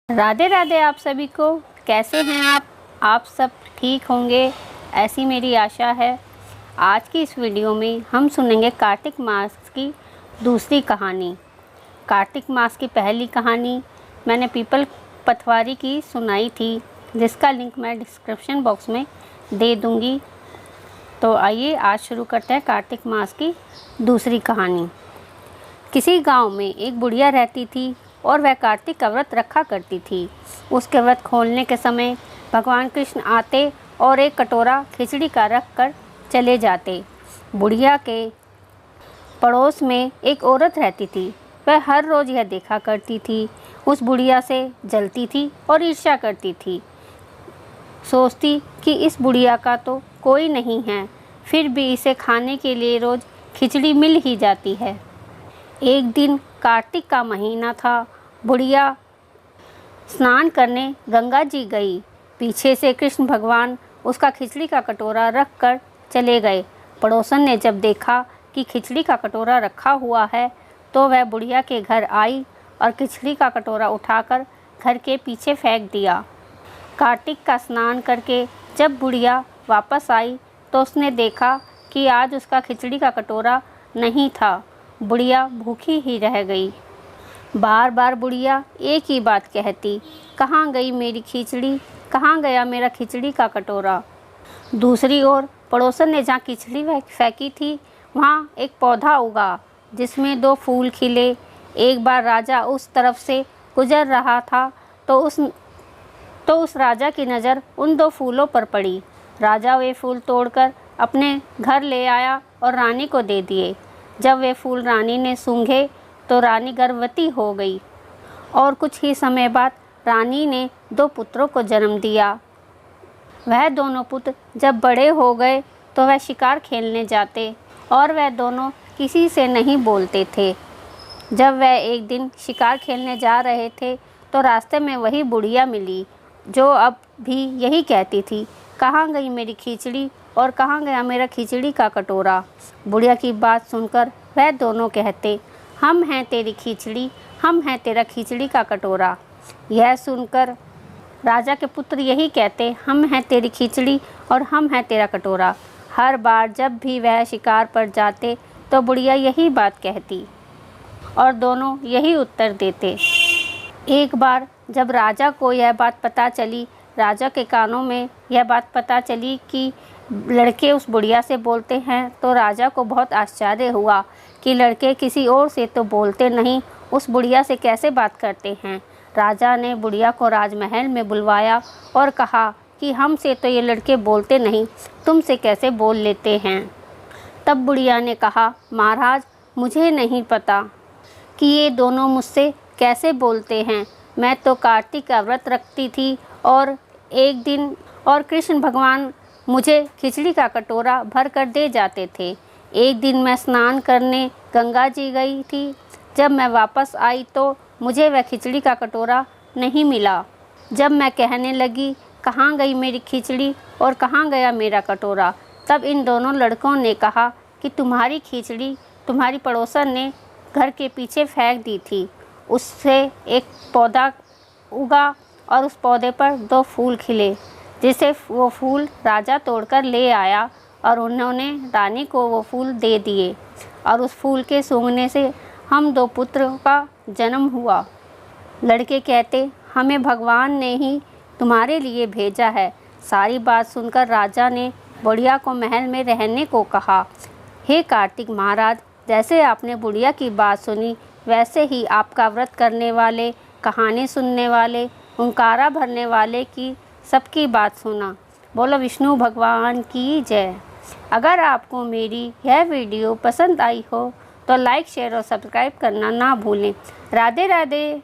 राधे राधे आप सभी को। कैसे हैं आप सब ठीक होंगे ऐसी मेरी आशा है। आज की इस वीडियो में हम सुनेंगे कार्तिक मास की दूसरी कहानी। कार्तिक मास की पहली कहानी मैंने पीपल पथवारी की सुनाई थी, जिसका लिंक मैं डिस्क्रिप्शन बॉक्स में दे दूंगी। तो आइए आज शुरू करते हैं कार्तिक मास की दूसरी कहानी। किसी गांव में एक बुढ़िया रहती थी और वह कार्तिक का व्रत रखा करती थी। उसके व्रत खोलने के समय भगवान कृष्ण आते और एक कटोरा खिचड़ी का रख कर चले जाते। बुढ़िया के पड़ोस में एक औरत रहती थी। वह हर रोज़ यह देखा करती थी, उस बुढ़िया से जलती थी और ईर्ष्या करती थी। सोचती कि इस बुढ़िया का तो कोई नहीं है, फिर भी इसे खाने के लिए रोज़ खिचड़ी मिल ही जाती है। एक दिन कार्तिक का महीना था। बुढ़िया स्नान करने गंगा जी गई। पीछे से कृष्ण भगवान उसका खिचड़ी का कटोरा रख कर चले गए। पड़ोसन ने जब देखा कि खिचड़ी का कटोरा रखा हुआ है तो वह बुढ़िया के घर आई और खिचड़ी का कटोरा उठाकर घर के पीछे फेंक दिया। कार्तिक का स्नान करके जब बुढ़िया वापस आई तो उसने देखा कि आज उसका खिचड़ी का कटोरा नहीं था। बुढ़िया भूखी ही रह गई। बार बार बुढ़िया एक ही बात कहती, कहाँ गई मेरी खिचड़ी, कहाँ गया मेरा खिचड़ी का कटोरा। दूसरी ओर पड़ोसन ने जहाँ खिचड़ी फेंकी थी वहाँ एक पौधा उगा जिसमें 2 फूल खिले। एक बार राजा उस तरफ से गुजर रहा था तो उस राजा की नज़र उन 2 फूलों पर पड़ी। राजा वे फूल तोड़कर अपने घर ले आया और रानी को दे दिए। जब वे फूल रानी ने सूंघे तो रानी गर्भवती हो गई और कुछ ही समय बाद रानी ने 2 पुत्रों को जन्म दिया। वह दोनों पुत्र जब बड़े हो गए तो वह शिकार खेलने जाते और वह दोनों किसी से नहीं बोलते थे। जब वह एक दिन शिकार खेलने जा रहे थे तो रास्ते में वही बुढ़िया मिली जो अब भी यही कहती थी, कहाँ गई मेरी खिचड़ी और कहाँ गया मेरा खिचड़ी का कटोरा। बुढ़िया की बात सुनकर वह दोनों कहते, हम हैं तेरी खिचड़ी, हम हैं तेरा खिचड़ी का कटोरा। यह सुनकर राजा के पुत्र यही कहते, हम हैं तेरी खिचड़ी और हम हैं तेरा कटोरा। हर बार जब भी वह शिकार पर जाते तो बुढ़िया यही बात कहती और दोनों यही उत्तर देते। एक बार जब राजा को यह बात पता चली, राजा के कानों में यह बात पता चली कि लड़के उस बुढ़िया से बोलते हैं तो राजा को बहुत आश्चर्य हुआ कि लड़के किसी और से तो बोलते नहीं, उस बुढ़िया से कैसे बात करते हैं। राजा ने बुढ़िया को राजमहल में बुलवाया और कहा कि हमसे तो ये लड़के बोलते नहीं, तुमसे कैसे बोल लेते हैं। तब बुढ़िया ने कहा, महाराज मुझे नहीं पता कि ये दोनों मुझसे कैसे बोलते हैं। मैं तो कार्तिक का व्रत रखती थी और एक दिन और कृष्ण भगवान मुझे खिचड़ी का कटोरा भर कर दे जाते थे। एक दिन मैं स्नान करने गंगा जी गई थी। जब मैं वापस आई तो मुझे वह खिचड़ी का कटोरा नहीं मिला। जब मैं कहने लगी, कहाँ गई मेरी खिचड़ी और कहाँ गया मेरा कटोरा, तब इन दोनों लड़कों ने कहा कि तुम्हारी खिचड़ी तुम्हारी पड़ोसन ने घर के पीछे फेंक दी थी। उससे एक पौधा उगा और उस पौधे पर 2 फूल खिले, जिसे वो फूल राजा तोड़कर ले आया और उन्होंने रानी को वो फूल दे दिए और उस फूल के सूंघने से हम 2 पुत्रों का जन्म हुआ। लड़के कहते, हमें भगवान ने ही तुम्हारे लिए भेजा है। सारी बात सुनकर राजा ने बुढ़िया को महल में रहने को कहा। हे कार्तिक महाराज, जैसे आपने बुढ़िया की बात सुनी वैसे ही आपका व्रत करने वाले, कहानी सुनने वाले, हुंकारा भरने वाले की सबकी बात सुना। बोलो विष्णु भगवान की जय। अगर आपको मेरी यह वीडियो पसंद आई हो तो लाइक, शेयर और सब्सक्राइब करना ना भूलें। राधे राधे।